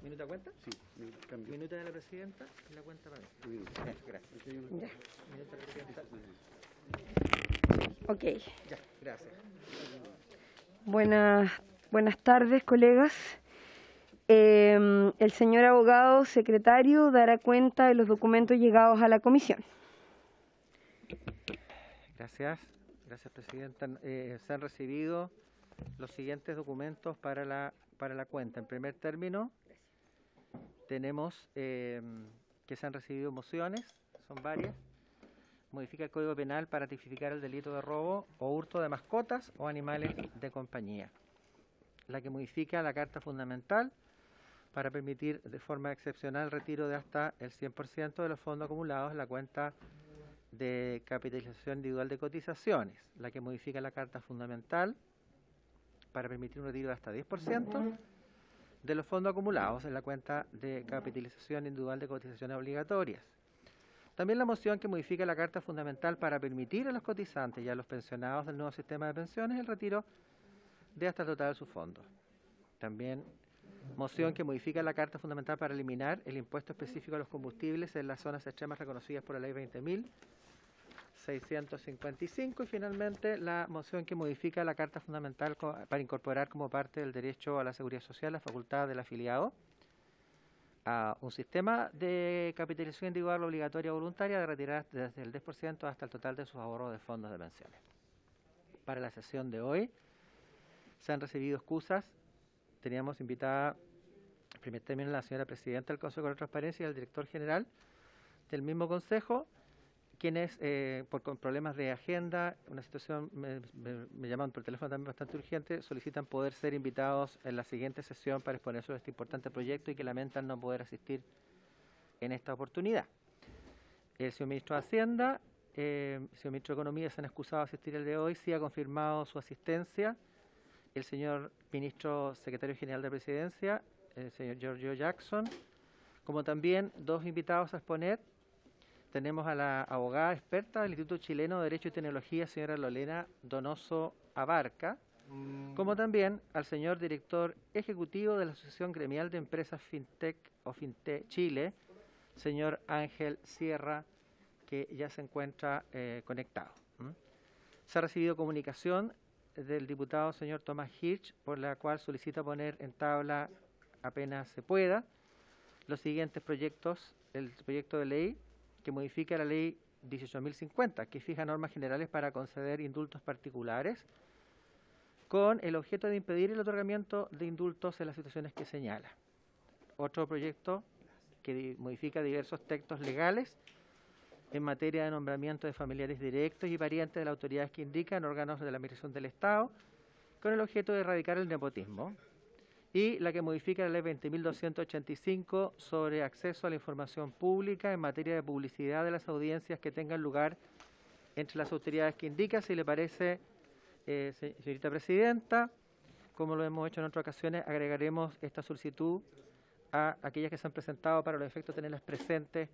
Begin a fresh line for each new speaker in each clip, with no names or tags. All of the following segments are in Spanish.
¿Minuta cuenta? Sí, minuta de la presidenta y la cuenta para mí. Gracias. Ya. Minuta de la presidenta.
Ok.
Ya, gracias.
Buenas tardes, colegas. El señor abogado secretario dará cuenta de los documentos llegados a la comisión.
Gracias, presidenta. Se han recibido los siguientes documentos para la cuenta. En primer término, tenemos que se han recibido mociones, son varias. Modifica el Código Penal para tipificar el delito de robo o hurto de mascotas o animales de compañía. La que modifica la Carta Fundamental para permitir de forma excepcional el retiro de hasta el 100% de los fondos acumulados en la cuenta de capitalización individual de cotizaciones. La que modifica la Carta Fundamental para permitir un retiro de hasta 10% de los fondos acumulados en la cuenta de capitalización individual de cotizaciones obligatorias. También la moción que modifica la Carta Fundamental para permitir a los cotizantes y a los pensionados del nuevo sistema de pensiones el retiro de hasta el total de sus fondos. También moción que modifica la Carta Fundamental para eliminar el impuesto específico a los combustibles en las zonas extremas reconocidas por la Ley 20.655 y finalmente la moción que modifica la Carta Fundamental para incorporar como parte del derecho a la seguridad social la facultad del afiliado a un sistema de capitalización individual obligatoria o voluntaria de retirar desde el 10% hasta el total de sus ahorros de fondos de pensiones. Para la sesión de hoy se han recibido excusas. Teníamos invitada en primer término la señora presidenta del Consejo de Transparencia y el director general del mismo consejo, quienes con problemas de agenda, una situación, me llaman por teléfono también bastante urgente, solicitan poder ser invitados en la siguiente sesión para exponer sobre este importante proyecto y que lamentan no poder asistir en esta oportunidad. El señor ministro de Hacienda, el señor ministro de Economía se han excusado de asistir el de hoy, sí ha confirmado su asistencia el señor ministro secretario general de Presidencia, el señor Giorgio Jackson, como también dos invitados a exponer. Tenemos a la abogada experta del Instituto Chileno de Derecho y Tecnología, señora Lorena Donoso Abarca, como también al señor director ejecutivo de la Asociación Gremial de Empresas FinTech o FinTech Chile, señor Ángel Sierra, que ya se encuentra conectado. Se ha recibido comunicación del diputado señor Tomás Hirsch, por la cual solicita poner en tabla apenas se pueda los siguientes proyectos: el proyecto de ley que modifica la ley 18.050, que fija normas generales para conceder indultos particulares, con el objeto de impedir el otorgamiento de indultos en las situaciones que señala. Otro proyecto que modifica diversos textos legales en materia de nombramiento de familiares directos y parientes de las autoridades que indican órganos de la Administración del Estado, con el objeto de erradicar el nepotismo. Y la que modifica la ley 20.285 sobre acceso a la información pública en materia de publicidad de las audiencias que tengan lugar entre las autoridades que indica. Si le parece, señorita presidenta, como lo hemos hecho en otras ocasiones, agregaremos esta solicitud a aquellas que se han presentado para los efectos de tenerlas presentes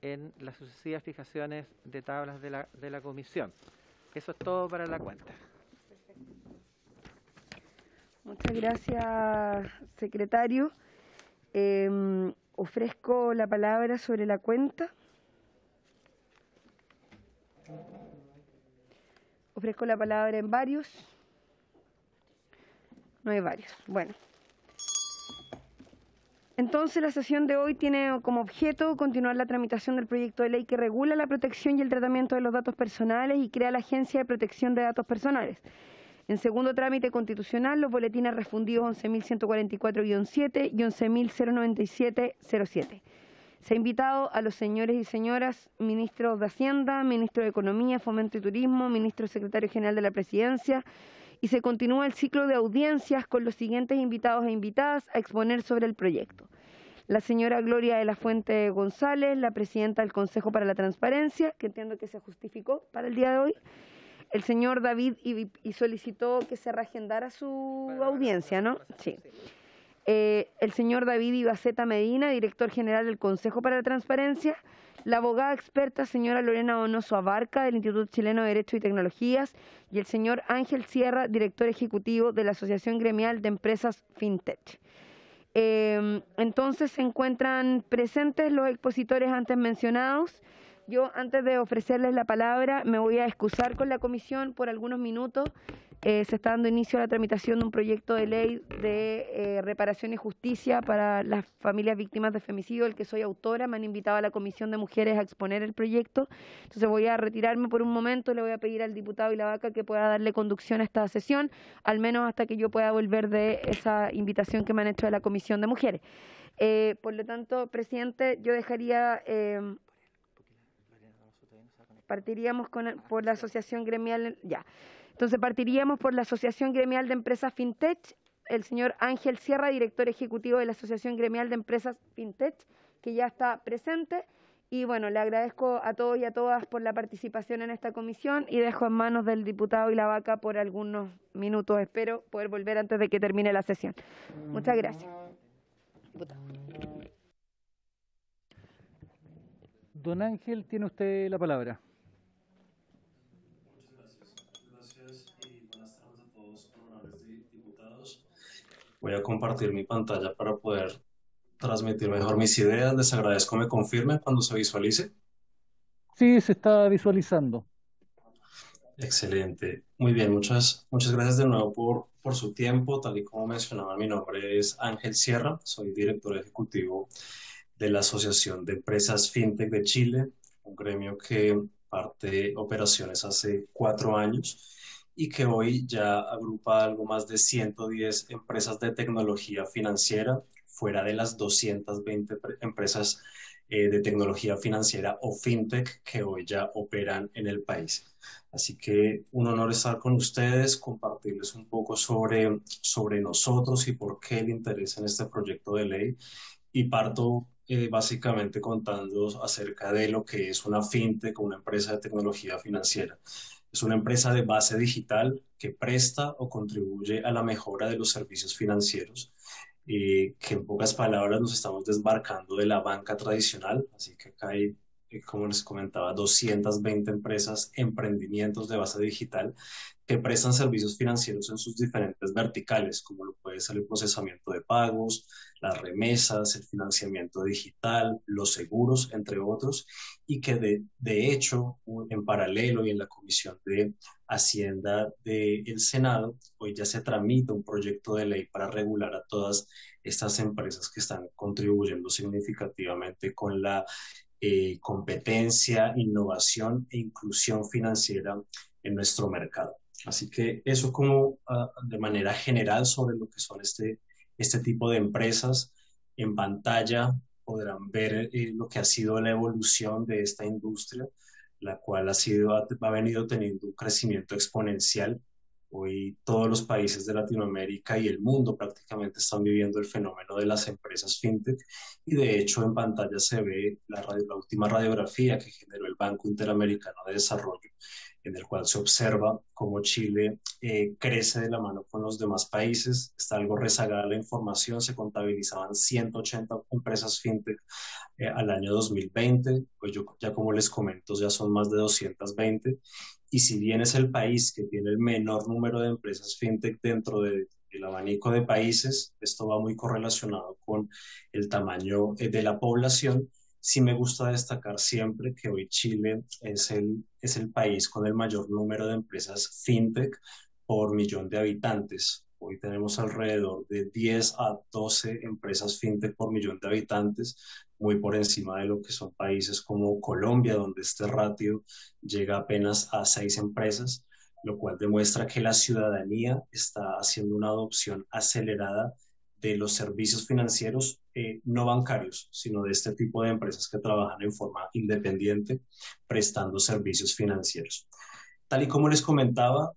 en las sucesivas fijaciones de tablas de la comisión. Eso es todo para la cuenta.
Muchas gracias, secretario. Ofrezco la palabra sobre la cuenta. Ofrezco la palabra en varios. No hay varios. Bueno. Entonces, la sesión de hoy tiene como objeto continuar la tramitación del proyecto de ley que regula la protección y el tratamiento de los datos personales y crea la Agencia de Protección de Datos Personales. En segundo trámite constitucional, los boletines refundidos 11.144-7 y 11.097-07. Se ha invitado a los señores y señoras ministros de Hacienda, ministro de Economía, Fomento y Turismo, ministro secretario general de la Presidencia, y se continúa el ciclo de audiencias con los siguientes invitados e invitadas a exponer sobre el proyecto. La señora Gloria de la Fuente González, la presidenta del Consejo para la Transparencia, que entiendo que se justificó para el día de hoy. el señor David y solicitó que se reagendara su audiencia, ¿no? Sí. El señor David Ibaceta Medina, director general del Consejo para la Transparencia, la abogada experta señora Lorena Donoso Abarca del Instituto Chileno de Derecho y Tecnologías y el señor Ángel Sierra, director ejecutivo de la Asociación Gremial de Empresas FinTech. Entonces se encuentran presentes los expositores antes mencionados. Yo, antes de ofrecerles la palabra, me voy a excusar con la comisión por algunos minutos. Se está dando inicio a la tramitación de un proyecto de ley de reparación y justicia para las familias víctimas de femicidio, del que soy autora. Me han invitado a la Comisión de Mujeres a exponer el proyecto. Entonces voy a retirarme por un momento. Le voy a pedir al diputado Ilavaca que pueda darle conducción a esta sesión, al menos hasta que yo pueda volver de esa invitación que me han hecho de la Comisión de Mujeres. Por lo tanto, presidente, yo dejaría... partiríamos por la Asociación Gremial... Ya. Entonces partiríamos por la Asociación Gremial de Empresas FinTech, el señor Ángel Sierra, director ejecutivo de la Asociación Gremial de Empresas FinTech, que ya está presente. Y bueno, le agradezco a todos y a todas por la participación en esta comisión y dejo en manos del diputado Ilavaca por algunos minutos. Espero poder volver antes de que termine la sesión. Muchas gracias. Diputado.
Don Ángel, tiene usted la palabra.
Voy a compartir mi pantalla para poder transmitir mejor mis ideas. Les agradezco me confirmen cuando se visualice.
Sí, se está visualizando.
Excelente. Muy bien, muchas gracias de nuevo por su tiempo. Tal y como mencionaba, mi nombre es Ángel Sierra, soy director ejecutivo de la Asociación de Empresas FinTech de Chile, un gremio que parte operaciones hace 4 años y que hoy ya agrupa algo más de 110 empresas de tecnología financiera, fuera de las 220 empresas de tecnología financiera o fintech que hoy ya operan en el país. Así que un honor estar con ustedes, compartirles un poco sobre nosotros y por qué el interés en este proyecto de ley. Y parto básicamente contando acerca de lo que es una fintech, una empresa de tecnología financiera. Es una empresa de base digital que presta o contribuye a la mejora de los servicios financieros, que en pocas palabras nos estamos desbarcando de la banca tradicional. Así que acá hay, como les comentaba, 220 empresas, emprendimientos de base digital que prestan servicios financieros en sus diferentes verticales, como lo puede ser el procesamiento de pagos, las remesas, el financiamiento digital, los seguros, entre otros, y que de hecho, en paralelo y en la Comisión de Hacienda del Senado, hoy ya se tramita un proyecto de ley para regular a todas estas empresas que están contribuyendo significativamente con la competencia, innovación e inclusión financiera en nuestro mercado. Así que eso como de manera general sobre lo que son este tipo de empresas. En pantalla podrán ver lo que ha sido la evolución de esta industria, la cual ha venido teniendo un crecimiento exponencial. Hoy todos los países de Latinoamérica y el mundo prácticamente están viviendo el fenómeno de las empresas fintech y de hecho en pantalla se ve la última radiografía que generó el Banco Interamericano de Desarrollo, en el cual se observa cómo Chile crece de la mano con los demás países. Está algo rezagada la información, se contabilizaban 180 empresas fintech al año 2020, pues ya como les comento ya son más de 220, y si bien es el país que tiene el menor número de empresas fintech dentro del abanico de países, esto va muy correlacionado con el tamaño de la población. Sí me gusta destacar siempre que hoy Chile es el país con el mayor número de empresas fintech por millón de habitantes. Hoy tenemos alrededor de 10 a 12 empresas fintech por millón de habitantes, muy por encima de lo que son países como Colombia, donde este ratio llega apenas a 6 empresas, lo cual demuestra que la ciudadanía está haciendo una adopción acelerada de los servicios financieros no bancarios, sino de este tipo de empresas que trabajan en forma independiente, prestando servicios financieros. Tal y como les comentaba,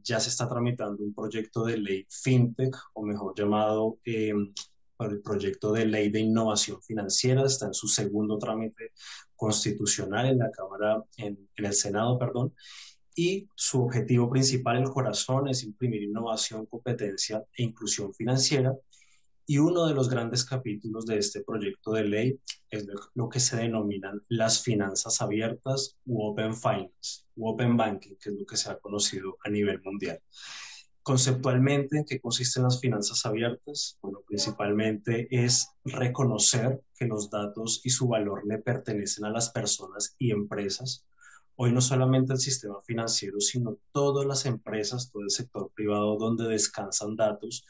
ya se está tramitando un proyecto de ley FinTech, o mejor llamado el proyecto de ley de innovación financiera. Está en su segundo trámite constitucional en la Cámara, en el Senado, perdón. y su objetivo principal, el corazón, es imprimir innovación, competencia e inclusión financiera. Y uno de los grandes capítulos de este proyecto de ley es lo que se denominan las finanzas abiertas u Open Finance, u Open Banking, que es lo que se ha conocido a nivel mundial. Conceptualmente, ¿en qué consisten las finanzas abiertas? Bueno, principalmente es reconocer que los datos y su valor le pertenecen a las personas y empresas. Hoy no solamente el sistema financiero, sino todas las empresas, todo el sector privado donde descansan datos,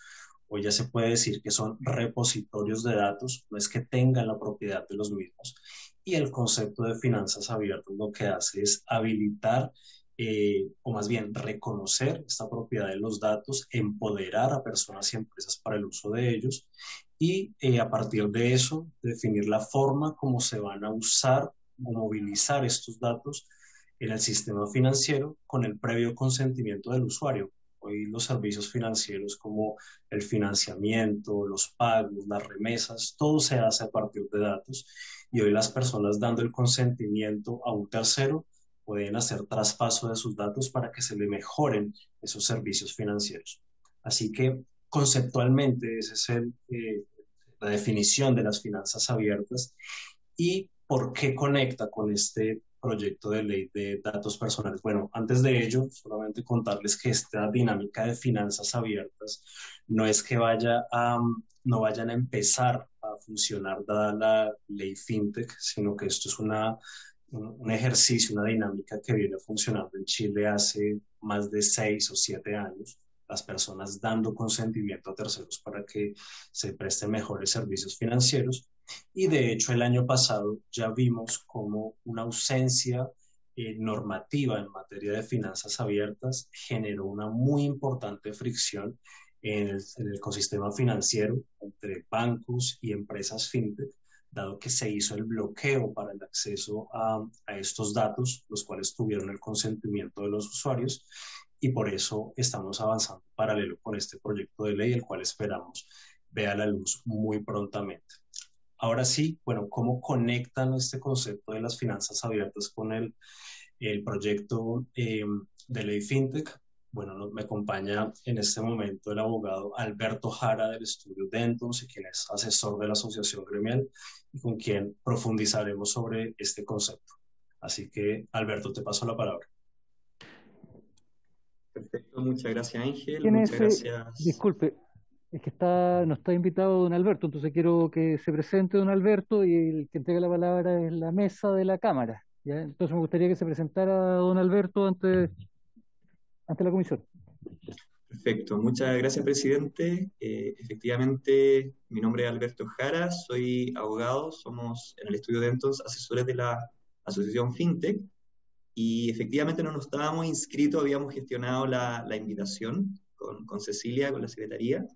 hoy ya se puede decir que son repositorios de datos, no es que tengan la propiedad de los mismos. Y el concepto de finanzas abiertas lo que hace es habilitar o más bien reconocer esta propiedad de los datos, empoderar a personas y empresas para el uso de ellos y a partir de eso definir la forma como se van a usar o movilizar estos datos en el sistema financiero con el previo consentimiento del usuario. Hoy los servicios financieros como el financiamiento, los pagos, las remesas, todo se hace a partir de datos y hoy las personas dando el consentimiento a un tercero pueden hacer traspaso de sus datos para que se le mejoren esos servicios financieros. Así que conceptualmente esa es la definición de las finanzas abiertas y por qué conecta con este proyecto de ley de datos personales. Bueno, antes de ello, solamente contarles que esta dinámica de finanzas abiertas no es que no vayan a empezar a funcionar dada la ley FinTech, sino que esto es un ejercicio, una dinámica que viene funcionando en Chile hace más de 6 o 7 años, las personas dando consentimiento a terceros para que se presten mejores servicios financieros. Y de hecho el año pasado ya vimos como una ausencia normativa en materia de finanzas abiertas generó una muy importante fricción en el ecosistema financiero entre bancos y empresas fintech, dado que se hizo el bloqueo para el acceso a estos datos, los cuales tuvieron el consentimiento de los usuarios, y por eso estamos avanzando en paralelo con este proyecto de ley, el cual esperamos vea la luz muy prontamente. Ahora sí, bueno, ¿cómo conectan este concepto de las finanzas abiertas con el proyecto de ley FinTech? Bueno, me acompaña en este momento el abogado Alberto Jara del estudio Dentons, quien es asesor de la Asociación Gremial y con quien profundizaremos sobre este concepto. Así que, Alberto, te paso la palabra.
Perfecto, muchas gracias Ángel, muchas gracias.
Disculpe, es que no está invitado don Alberto, entonces quiero que se presente don Alberto y el que entrega la palabra es la mesa de la Cámara, ¿ya? Entonces me gustaría que se presentara don Alberto ante la comisión.
Perfecto, muchas gracias presidente. Efectivamente, mi nombre es Alberto Jara, soy abogado, somos en el estudio Dentons asesores de la Asociación FinTech y efectivamente no nos estábamos inscritos, habíamos gestionado la invitación con Cecilia, con la secretaría,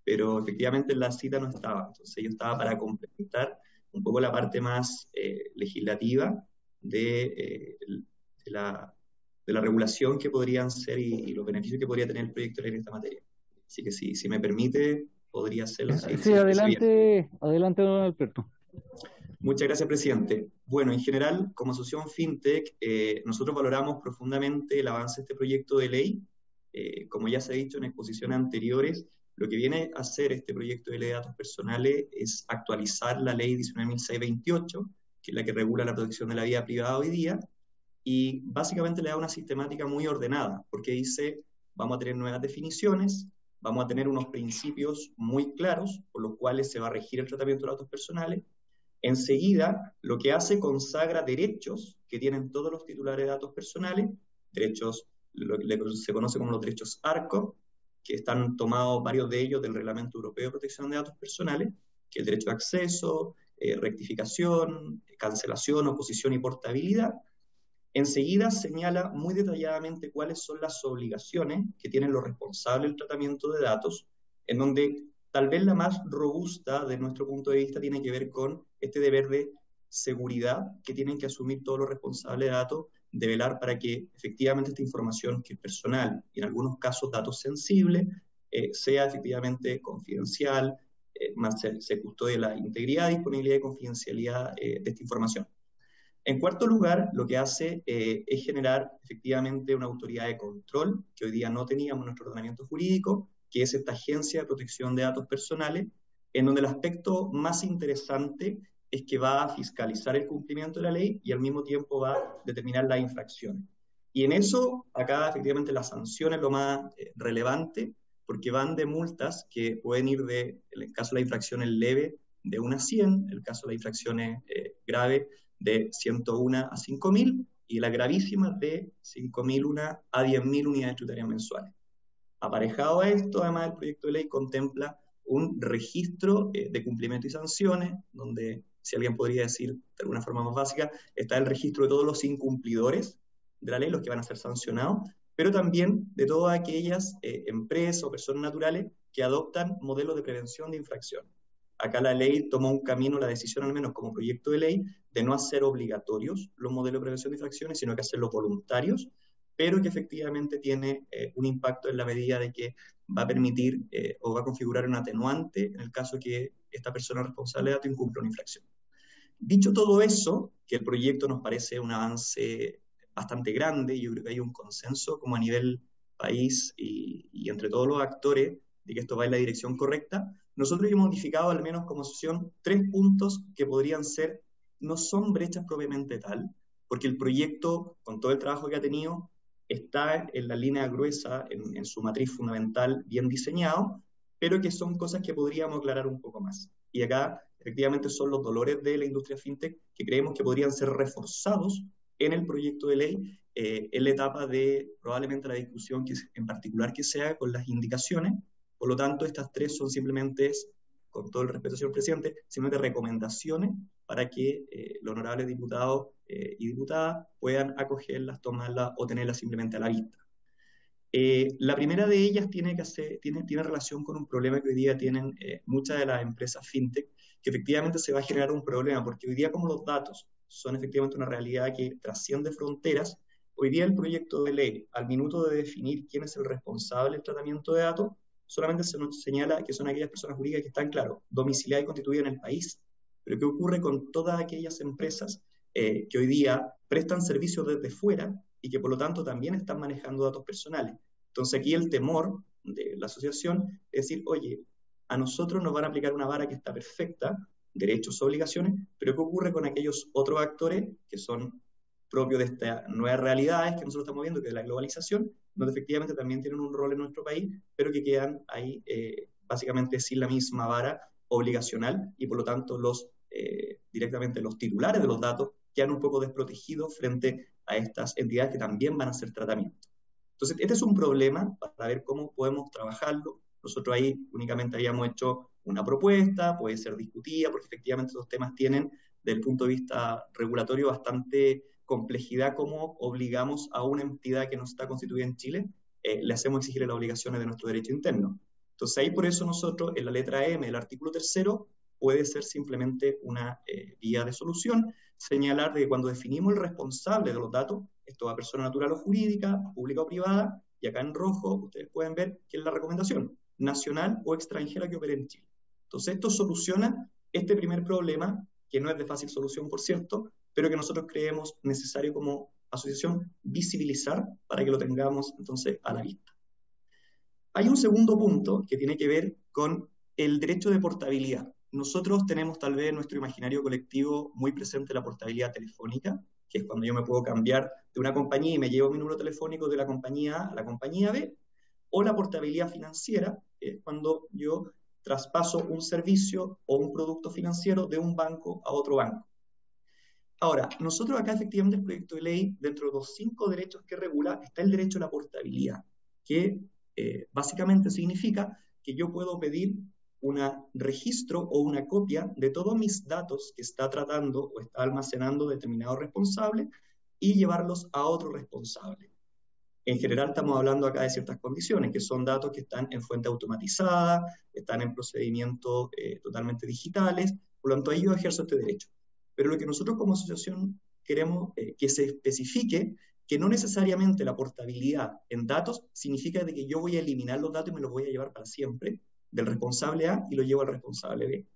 pero efectivamente la cita no estaba, entonces yo estaba para complementar un poco la parte más legislativa de la regulación que podrían ser y los beneficios que podría tener el proyecto de ley en esta materia. Así que si me permite, podría hacerlo.
Sí, adelante, don Alberto.
Muchas gracias, presidente. Bueno, en general, como asociación FinTech, nosotros valoramos profundamente el avance de este proyecto de ley. Como ya se ha dicho en exposiciones anteriores, lo que viene a hacer este proyecto de ley de datos personales es actualizar la ley 19.628, que es la que regula la protección de la vida privada hoy día, y básicamente le da una sistemática muy ordenada, porque dice, vamos a tener nuevas definiciones, vamos a tener unos principios muy claros, por los cuales se va a regir el tratamiento de datos personales. Enseguida, lo que hace consagra derechos que tienen todos los titulares de datos personales, derechos, se conoce como los derechos ARCO, que están tomados varios de ellos del Reglamento Europeo de Protección de Datos Personales, que es el derecho de acceso, rectificación, cancelación, oposición y portabilidad. Enseguida señala muy detalladamente cuáles son las obligaciones que tienen los responsables del tratamiento de datos, en donde tal vez la más robusta de nuestro punto de vista tiene que ver con este deber de seguridad que tienen que asumir todos los responsables de datos, de velar para que efectivamente esta información, que es personal y en algunos casos datos sensibles, sea efectivamente confidencial, se custodie la integridad, disponibilidad y confidencialidad de esta información. En cuarto lugar, lo que hace es generar efectivamente una autoridad de control, que hoy día no teníamos en nuestro ordenamiento jurídico, que es esta Agencia de Protección de Datos Personales, en donde el aspecto más interesante es que va a fiscalizar el cumplimiento de la ley y al mismo tiempo va a determinar las infracciones. Y en eso, acá efectivamente la sanción es lo más relevante, porque van de multas que pueden ir de, en el caso de la infracción leve, de 1 a 100, en el caso de las infracciones graves, de 101 a 5.000, y la gravísima de 5.001 a 10.000 unidades tributarias mensuales. Aparejado a esto, además, el proyecto de ley contempla un registro de cumplimiento y sanciones, donde, si alguien podría decir de alguna forma más básica, está el registro de todos los incumplidores de la ley, los que van a ser sancionados, pero también de todas aquellas empresas o personas naturales que adoptan modelos de prevención de infracción. Acá la ley tomó un camino, la decisión al menos como proyecto de ley, de no hacer obligatorios los modelos de prevención de infracciones, sino que hacerlos voluntarios, pero que efectivamente tiene un impacto en la medida de que va a permitir o va a configurar un atenuante en el caso que esta persona responsable de datos incumpla una infracción. Dicho todo eso, que el proyecto nos parece un avance bastante grande, yo creo que hay un consenso como a nivel país y entre todos los actores de que esto va en la dirección correcta, nosotros hemos modificado al menos como asociación 3 puntos que podrían ser, no son brechas propiamente tal, porque el proyecto, con todo el trabajo que ha tenido, está en la línea gruesa, en su matriz fundamental bien diseñado, pero que son cosas que podríamos aclarar un poco más. Y acá, efectivamente, son los dolores de la industria fintech que creemos que podrían ser reforzados en el proyecto de ley, en la etapa de probablemente la discusión que, en particular que se haga con las indicaciones. Por lo tanto, estas 3 son simplemente, con todo el respeto, señor presidente, simplemente recomendaciones para que los honorables diputados y diputadas puedan acogerlas, tomarlas o tenerlas simplemente a la vista. La primera de ellas tiene relación con un problema que hoy día tienen muchas de las empresas fintech, que efectivamente se va a generar un problema, porque hoy día como los datos son efectivamente una realidad que trasciende fronteras, hoy día el proyecto de ley, al minuto de definir quién es el responsable del tratamiento de datos, solamente se nos señala que son aquellas personas jurídicas que están, claro, domiciliadas y constituidas en el país. Pero ¿qué ocurre con todas aquellas empresas que hoy día prestan servicios desde fuera y que por lo tanto también están manejando datos personales? Entonces aquí el temor de la asociación es decir, oye, a nosotros nos van a aplicar una vara que está perfecta, derechos o obligaciones, pero ¿qué ocurre con aquellos otros actores que son propios de estas nuevas realidades que nosotros estamos viendo, que es la globalización, donde efectivamente también tienen un rol en nuestro país, pero que quedan ahí básicamente sin la misma vara obligacional y por lo tanto directamente los titulares de los datos quedan un poco desprotegidos frente a estas entidades que también van a hacer tratamiento. Entonces, este es un problema para ver cómo podemos trabajarlo. Nosotros ahí únicamente habíamos hecho una propuesta, puede ser discutida, porque efectivamente estos temas tienen, desde el punto de vista regulatorio, bastante complejidad, como obligamos a una entidad que no está constituida en Chile, le hacemos exigir las obligaciones de nuestro derecho interno. Entonces ahí por eso nosotros, en la letra M del artículo 3º, puede ser simplemente una vía de solución, señalar de que cuando definimos el responsable de los datos, esto va a persona natural o jurídica, pública o privada, y acá en rojo ustedes pueden ver que es la recomendación, nacional o extranjera que opere en Chile. Entonces esto soluciona este primer problema, que no es de fácil solución, por cierto, pero que nosotros creemos necesario como asociación visibilizar para que lo tengamos entonces a la vista. Hay un segundo punto que tiene que ver con el derecho de portabilidad. Nosotros tenemos tal vez en nuestro imaginario colectivo muy presente la portabilidad telefónica, que es cuando yo me puedo cambiar de una compañía y me llevo mi número telefónico de la compañía A a la compañía B, o la portabilidad financiera, que es cuando yo traspaso un servicio o un producto financiero de un banco a otro banco. Ahora, nosotros acá efectivamente el proyecto de ley, dentro de los 5 derechos que regula, está el derecho a la portabilidad, que básicamente significa que yo puedo pedir un registro o una copia de todos mis datos que está tratando o está almacenando determinado responsable y llevarlos a otro responsable. En general estamos hablando acá de ciertas condiciones, que son datos que están en fuente automatizada, están en procedimientos totalmente digitales, por lo tanto ahí yo ejerzo este derecho. Pero lo que nosotros como asociación queremos que se especifique que no necesariamente la portabilidad en datos significa de que yo voy a eliminar los datos y me los voy a llevar para siempre del responsable A y lo llevo al responsable B.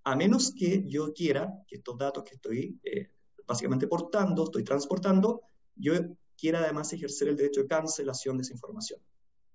A menos que yo quiera que estos datos que estoy básicamente portando, estoy transportando, yo quiera además ejercer el derecho de cancelación de esa información.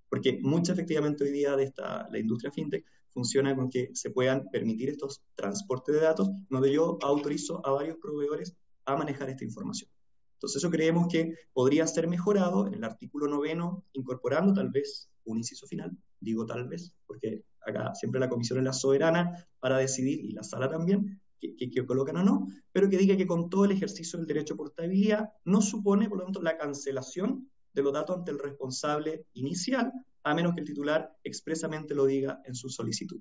Porque mucha efectivamente hoy día la industria fintech funciona con que se puedan permitir estos transportes de datos, donde yo autorizo a varios proveedores a manejar esta información. Entonces eso creemos que podría ser mejorado en el artículo 9, incorporando tal vez un inciso final, digo tal vez, porque acá siempre la comisión es la soberana para decidir, y la sala también, que colocan o no, pero que diga que con todo el ejercicio del derecho a portabilidad no supone, por lo tanto, la cancelación de los datos ante el responsable inicial, a menos que el titular expresamente lo diga en su solicitud.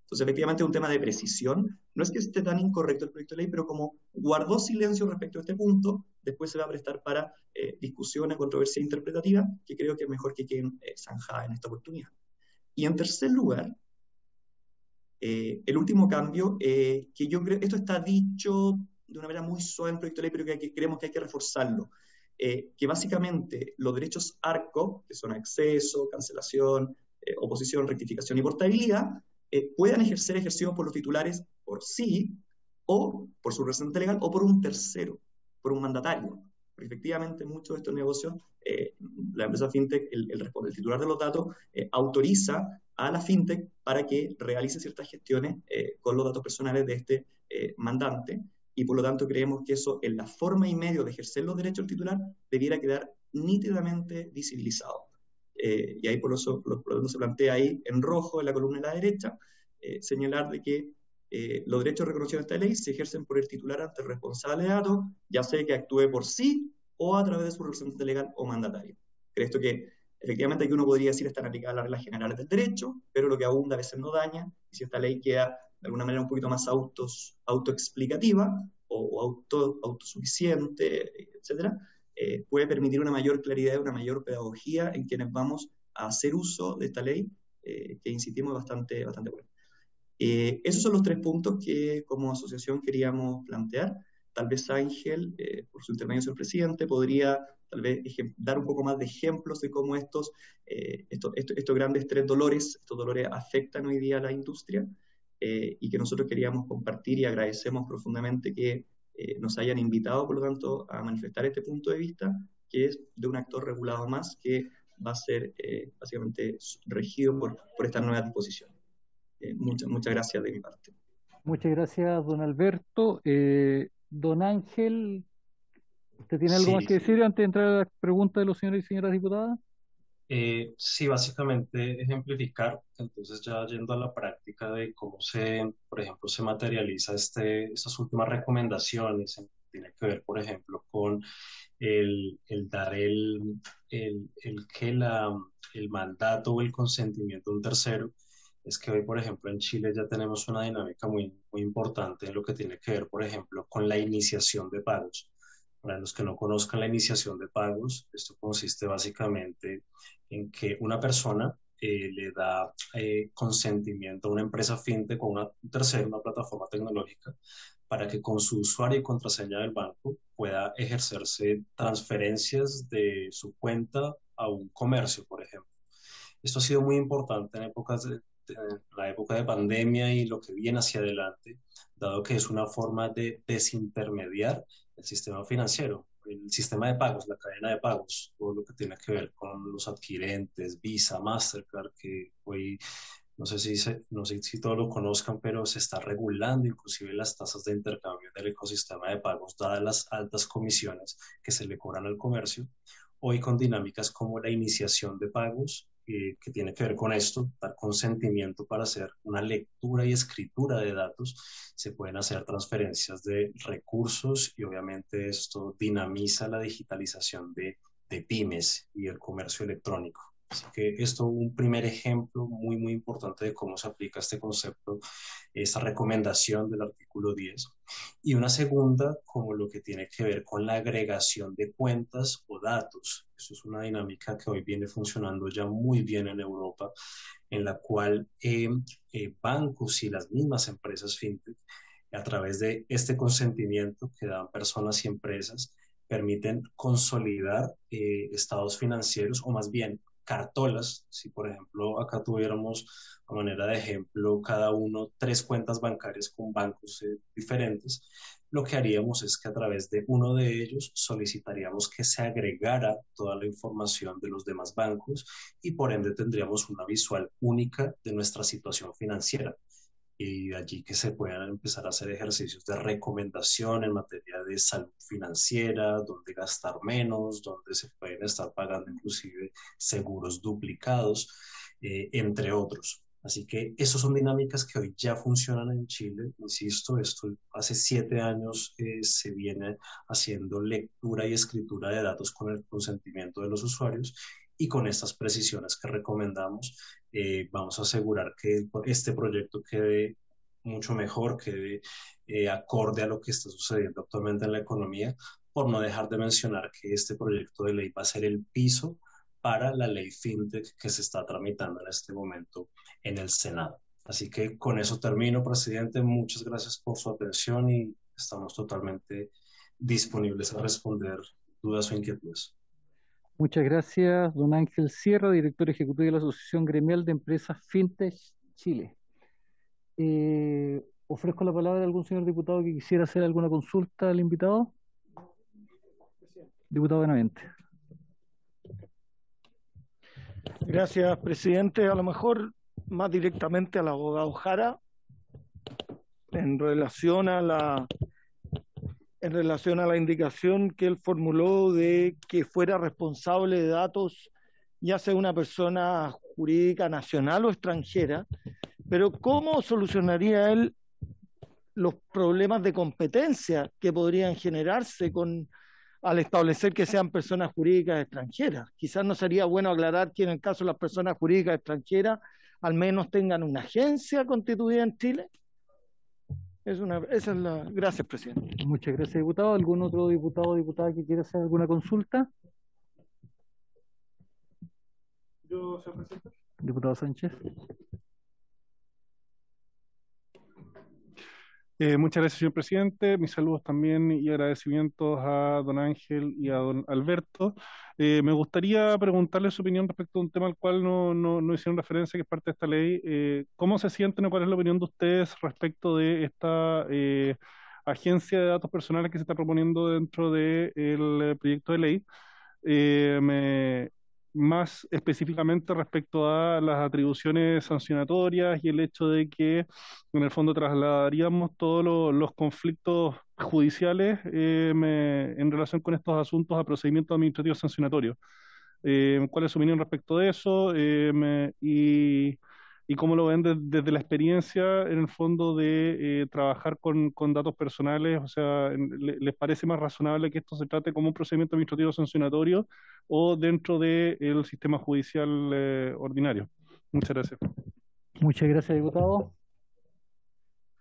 Entonces, efectivamente, es un tema de precisión. No es que esté tan incorrecto el proyecto de ley, pero como guardó silencio respecto a este punto, después se va a prestar para discusiones, controversia interpretativa, que creo que es mejor que queden zanjadas en esta oportunidad. Y en tercer lugar, el último cambio, que yo creo, esto está dicho de una manera muy suave en el proyecto de ley, pero que creemos que hay que reforzarlo, que básicamente los derechos ARCO, que son acceso, cancelación, oposición, rectificación y portabilidad, puedan ser ejercidos por los titulares por sí, o por su representante legal, o por un tercero, por un mandatario. Porque efectivamente muchos de estos negocios, la empresa fintech, el titular de los datos, autoriza a la fintech para que realice ciertas gestiones con los datos personales de este mandante, y por lo tanto creemos que eso, en la forma y medio de ejercer los derechos del titular, debiera quedar nítidamente visibilizado. Y ahí por eso se plantea ahí en rojo en la columna de la derecha, señalar de que los derechos reconocidos en esta ley se ejercen por el titular ante el responsable de datos, ya sea que actúe por sí o a través de su representante legal o mandatario. Creo esto que efectivamente aquí uno podría decir están aplicadas las reglas generales del derecho, pero lo que abunda a veces no daña, y si esta ley queda de alguna manera un poquito más autoexplicativa o autosuficiente, etcétera, puede permitir una mayor claridad y una mayor pedagogía en quienes vamos a hacer uso de esta ley, que insistimos bastante bueno. Esos son los 3 puntos que como asociación queríamos plantear. Tal vez Ángel, por su intermedio, señor presidente, podría tal vez dar un poco más de ejemplos de cómo estos grandes 3 dolores, estos dolores afectan hoy día a la industria, y que nosotros queríamos compartir, y agradecemos profundamente que nos hayan invitado, por lo tanto, a manifestar este punto de vista, que es de un actor regulado más que va a ser básicamente regido por estas nuevas disposiciones. Muchas gracias de mi parte.
Muchas gracias, don Alberto. Don Ángel, ¿usted tiene algo más que decir antes de entrar a las preguntas de los señores y señoras diputadas?
Sí, básicamente ejemplificar, entonces ya yendo a la práctica de cómo por ejemplo, se materializa estas últimas recomendaciones, tiene que ver, por ejemplo, con el dar el mandato o el consentimiento de un tercero. Es que hoy, por ejemplo, en Chile ya tenemos una dinámica muy, muy importante en lo que tiene que ver, por ejemplo, con la iniciación de pagos. Para los que no conozcan la iniciación de pagos, esto consiste básicamente en que una persona le da consentimiento a una empresa fintech o un tercero, una plataforma tecnológica, para que con su usuario y contraseña del banco pueda ejercerse transferencias de su cuenta a un comercio, por ejemplo. Esto ha sido muy importante en la época de pandemia y lo que viene hacia adelante, dado que es una forma de desintermediar el sistema financiero, el sistema de pagos, la cadena de pagos, todo lo que tiene que ver con los adquirentes, Visa, Mastercard, que hoy no sé si todos lo conozcan, pero se está regulando inclusive las tasas de intercambio del ecosistema de pagos, dadas las altas comisiones que se le cobran al comercio. Hoy con dinámicas como la iniciación de pagos, que tiene que ver con esto, dar consentimiento para hacer una lectura y escritura de datos, se pueden hacer transferencias de recursos y obviamente esto dinamiza la digitalización de pymes y el comercio electrónico. Así que esto es un primer ejemplo muy, muy importante de cómo se aplica este concepto, esta recomendación del artículo 10. Y una segunda, como lo que tiene que ver con la agregación de cuentas o datos. Eso es una dinámica que hoy viene funcionando ya muy bien en Europa, en la cual bancos y las mismas empresas fintech, a través de este consentimiento que dan personas y empresas, permiten consolidar estados financieros, o más bien cartolas. Si, por ejemplo, acá tuviéramos, a manera de ejemplo, cada uno 3 cuentas bancarias con bancos diferentes, lo que haríamos es que a través de uno de ellos solicitaríamos que se agregara toda la información de los demás bancos y por ende tendríamos una visual única de nuestra situación financiera. Y de allí que se puedan empezar a hacer ejercicios de recomendación en materia de salud financiera, donde gastar menos, donde se pueden estar pagando inclusive seguros duplicados, entre otros. Así que esas son dinámicas que hoy ya funcionan en Chile. Insisto, esto hace 7 años se viene haciendo lectura y escritura de datos con el consentimiento de los usuarios y con estas precisiones que recomendamos vamos a asegurar que este proyecto quede mucho mejor, quede acorde a lo que está sucediendo actualmente en la economía, por no dejar de mencionar que este proyecto de ley va a ser el piso para la ley FinTech que se está tramitando en este momento en el Senado. Así que con eso termino, presidente. Muchas gracias por su atención y estamos totalmente disponibles a responder dudas o inquietudes.
Muchas gracias, don Ángel Sierra, director ejecutivo de la Asociación Gremial de Empresas FinTech Chile. Ofrezco la palabra a algún señor diputado que quisiera hacer alguna consulta al invitado. Diputado Benavente.
Gracias, presidente. A lo mejor más directamente al abogado Jara, en relación a la indicación que él formuló de que fuera responsable de datos, ya sea una persona jurídica nacional o extranjera, pero ¿cómo solucionaría él los problemas de competencia que podrían generarse al establecer que sean personas jurídicas extranjeras? Quizás no sería bueno aclarar que en el caso de las personas jurídicas extranjeras al menos tengan una agencia constituida en Chile. Gracias, presidente.
Muchas gracias, diputado. ¿Algún otro diputado o diputada que quiera hacer alguna consulta?
Yo, señor presidente.
Diputado Sánchez.
Muchas gracias, señor presidente. Mis saludos también y agradecimientos a don Ángel y a don Alberto. Me gustaría preguntarle su opinión respecto a un tema al cual no hicieron referencia, que es parte de esta ley. ¿Cómo se sienten o cuál es la opinión de ustedes respecto de esta agencia de datos personales que se está proponiendo dentro del proyecto de ley? Más específicamente respecto a las atribuciones sancionatorias y el hecho de que en el fondo trasladaríamos todos los conflictos judiciales en relación con estos asuntos a procedimientos administrativos sancionatorios. ¿Cuál es su opinión respecto de eso? Y cómo lo ven desde la experiencia, en el fondo, de trabajar con datos personales. O sea, ¿les parece más razonable que esto se trate como un procedimiento administrativo sancionatorio o dentro del sistema judicial ordinario? Muchas gracias.
Muchas gracias, diputado.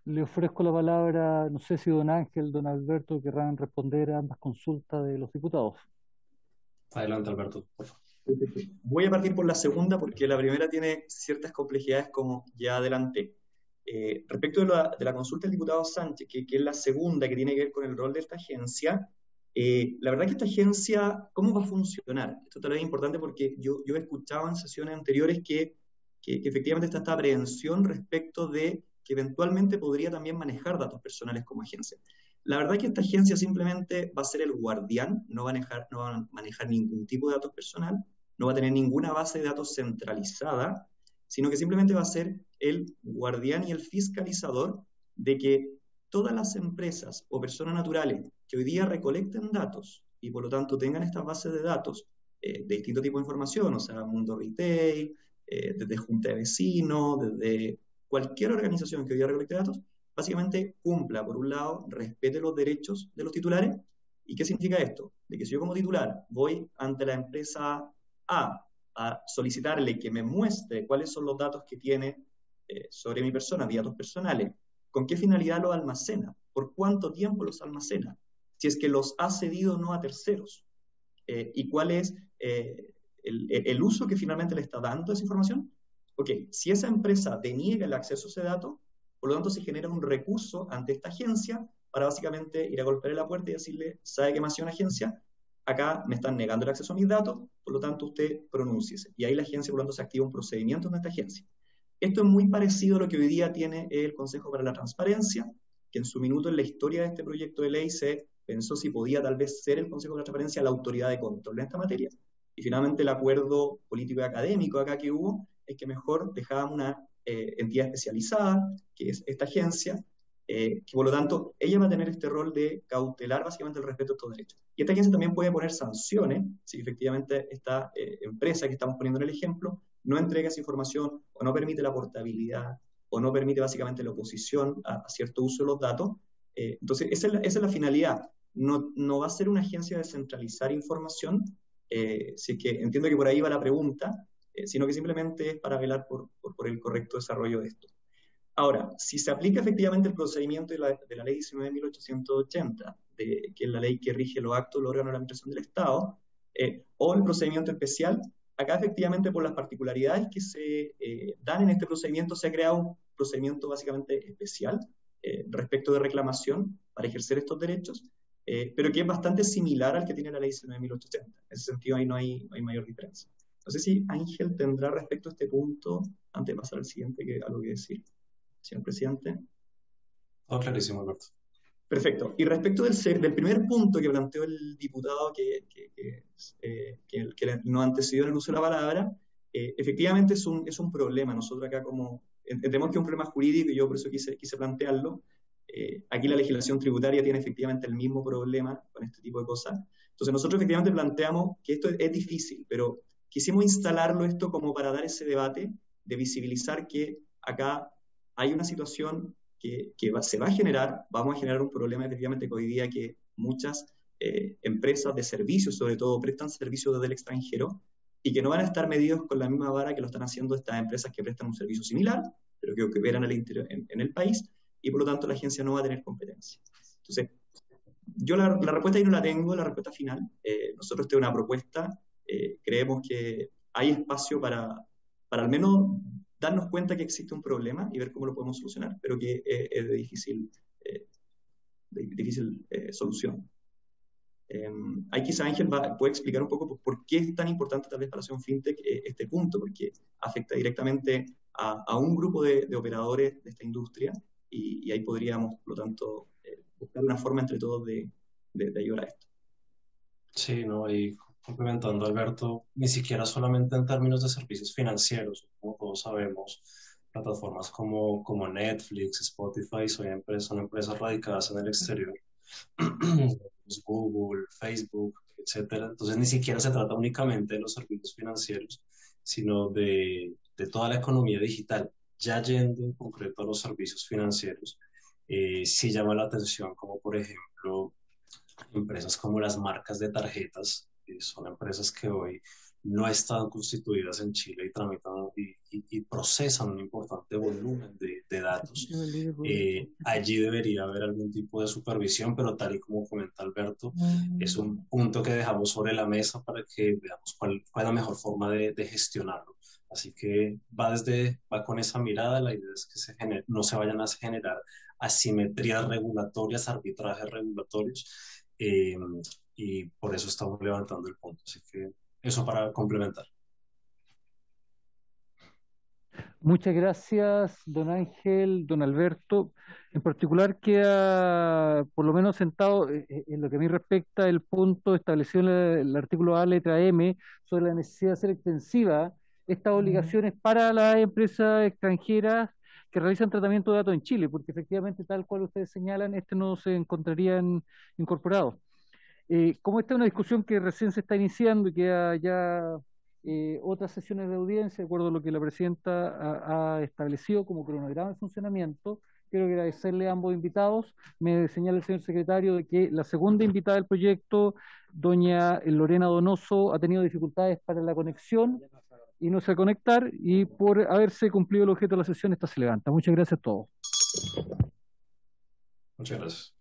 Le ofrezco la palabra, no sé si don Ángel, don Alberto querrán responder a ambas consultas de los diputados.
Adelante, Alberto, por favor.
Voy a partir por la segunda porque la primera tiene ciertas complejidades, como ya adelanté. Respecto de la consulta del diputado Sánchez, que es la segunda, que tiene que ver con el rol de esta agencia, la verdad que esta agencia, ¿cómo va a funcionar? Esto tal vez es importante porque yo he escuchado en sesiones anteriores que efectivamente está esta aprehensión respecto de que eventualmente podría también manejar datos personales como agencia. La verdad es que esta agencia simplemente va a ser el guardián, no va a manejar ningún tipo de datos personal, no va a tener ninguna base de datos centralizada, sino que simplemente va a ser el guardián y el fiscalizador de que todas las empresas o personas naturales que hoy día recolecten datos y por lo tanto tengan estas bases de datos de distinto tipo de información, o sea, mundo retail, desde junta de vecinos, desde cualquier organización que hoy día recolecte datos, básicamente cumpla, por un lado, respete los derechos de los titulares. ¿Y qué significa esto? De que si yo como titular voy ante la empresa A solicitarle que me muestre cuáles son los datos que tiene sobre mi persona, datos personales, con qué finalidad los almacena, por cuánto tiempo los almacena, si es que los ha cedido o no a terceros, y cuál es el uso que finalmente le está dando esa información. Ok, si esa empresa deniega el acceso a ese dato, por lo tanto se genera un recurso ante esta agencia para básicamente ir a golpear la puerta y decirle, ¿sabe qué más es una agencia? acá me están negando el acceso a mis datos, por lo tanto usted pronúnciese. Y ahí la agencia, por lo tanto, se activa un procedimiento en esta agencia. Esto es muy parecido a lo que hoy día tiene el Consejo para la Transparencia, que en su minuto en la historia de este proyecto de ley se pensó si podía tal vez ser el Consejo de la Transparencia la autoridad de control en esta materia. Y finalmente el acuerdo político y académico acá que hubo es que mejor dejábamos una entidad especializada, que es esta agencia, que por lo tanto ella va a tener este rol de cautelar básicamente el respeto a estos derechos. Y esta agencia también puede poner sanciones si efectivamente esta empresa que estamos poniendo en el ejemplo no entrega esa información o no permite la portabilidad o no permite básicamente la oposición a cierto uso de los datos. Entonces esa es la finalidad. No va a ser una agencia de centralizar información, si es que entiendo que por ahí va la pregunta, sino que simplemente es para velar por el correcto desarrollo de esto. Ahora, si se aplica efectivamente el procedimiento de la ley 19.880, que es la ley que rige los actos del órgano de la administración del Estado, o el procedimiento especial, acá efectivamente por las particularidades que se dan en este procedimiento se ha creado un procedimiento básicamente especial respecto de reclamación para ejercer estos derechos, pero que es bastante similar al que tiene la ley 19.880. En ese sentido ahí no hay mayor diferencia. No sé si Ángel tendrá respecto a este punto, antes de pasar al siguiente, algo que decir, señor presidente.
Todo clarísimo, Alberto.
Perfecto. Y respecto del primer punto que planteó el diputado que no antecedió en el uso de la palabra, efectivamente es un problema. Nosotros acá entendemos que es un problema jurídico y yo por eso quise plantearlo. Aquí la legislación tributaria tiene efectivamente el mismo problema con este tipo de cosas. Entonces nosotros efectivamente planteamos que esto es difícil, pero quisimos instalarlo esto como para dar ese debate de visibilizar que acá hay una situación que se va a generar, vamos a generar un problema efectivamente que hoy día que muchas empresas de servicios, sobre todo, prestan servicios desde el extranjero y que no van a estar medidos con la misma vara que lo están haciendo estas empresas que prestan un servicio similar, pero que operan en el país, y por lo tanto la agencia no va a tener competencia. Entonces, yo la respuesta ahí no la tengo, la respuesta final. Nosotros tenemos una propuesta, creemos que hay espacio para al menos darnos cuenta que existe un problema y ver cómo lo podemos solucionar, pero que es de difícil solución. Ahí quizá Ángel puede explicar un poco por qué es tan importante tal vez para Acción FinTech este punto, porque afecta directamente a un grupo de operadores de esta industria y ahí podríamos, por lo tanto, buscar una forma entre todos de ayudar a esto.
Sí, ¿no? Y complementando a Alberto, ni siquiera solamente en términos de servicios financieros, como todos sabemos, plataformas como Netflix, Spotify son empresas radicadas en el exterior, Google, Facebook, etcétera. Entonces ni siquiera se trata únicamente de los servicios financieros, sino de toda la economía digital. Ya yendo en concreto a los servicios financieros, sí llama la atención, como por ejemplo empresas como las marcas de tarjetas, que son empresas que hoy no están constituidas en Chile y tramitan y procesan un importante volumen de datos. Allí debería haber algún tipo de supervisión, pero tal y como comenta Alberto, es un punto que dejamos sobre la mesa para que veamos cuál es la mejor forma de gestionarlo. Así que va con esa mirada. La idea es que no se vayan a generar asimetrías regulatorias, arbitrajes regulatorios, y por eso estamos levantando el punto. Así que eso para complementar.
Muchas gracias, don Ángel, don Alberto. En particular queda, por lo menos sentado, en lo que a mí respecta, el punto establecido en el artículo A, letra M, sobre la necesidad de hacer extensiva estas obligaciones para las empresas extranjeras que realizan tratamiento de datos en Chile, porque efectivamente, tal cual ustedes señalan, no se encontrarían incorporados. Como esta es una discusión que recién se está iniciando y que ya otras sesiones de audiencia, de acuerdo a lo que la presidenta ha establecido como cronograma de funcionamiento, quiero agradecerle a ambos invitados. Me señala el señor secretario de que la segunda invitada del proyecto, doña Lorena Donoso, ha tenido dificultades para la conexión y no se va a conectar, y por haberse cumplido el objeto de la sesión, esta se levanta. Muchas gracias a todos.
Muchas gracias.